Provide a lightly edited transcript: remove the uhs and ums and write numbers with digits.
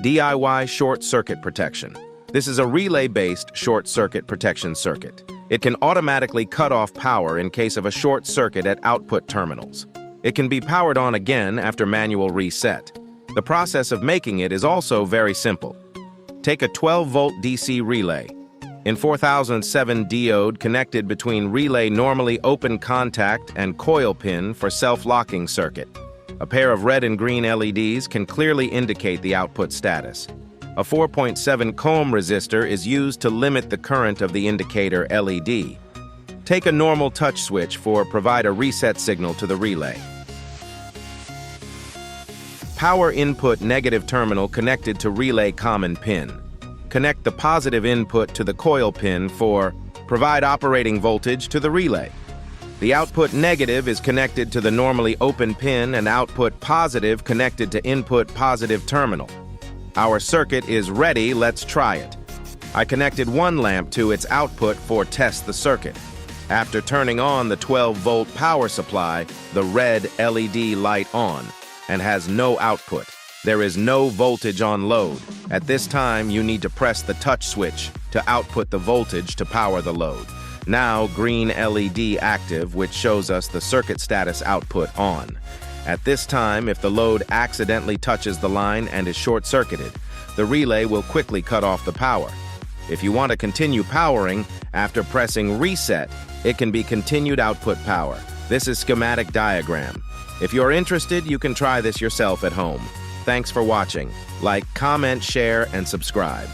DIY short circuit protection. This is a relay-based short circuit protection circuit. It can automatically cut off power in case of a short circuit at output terminals. It can be powered on again after manual reset. The process of making it is also very simple. Take a 12-volt DC relay. In 4007 diode connected between relay normally open contact and coil pin for self-locking circuit. A pair of red and green LEDs can clearly indicate the output status. A 4.7 ohm resistor is used to limit the current of the indicator LED. Take a normal touch switch provide a reset signal to the relay. Power input negative terminal connected to relay common pin. Connect the positive input to the coil pin provide operating voltage to the relay. The output negative is connected to the normally open pin and output positive connected to input positive terminal. Our circuit is ready, let's try it. I connected one lamp to its output test the circuit. After turning on the 12-volt power supply, the red LED light on and has no output. There is no voltage on load. At this time, you need to press the touch switch to output the voltage to power the load. Now, green LED active, which shows us the circuit status output on. At this time, if the load accidentally touches the line and is short-circuited, the relay will quickly cut off the power. If you want to continue powering, after pressing reset, it can be continued output power. This is schematic diagram. If you're interested, you can try this yourself at home. Thanks for watching. Like, comment, share, and subscribe.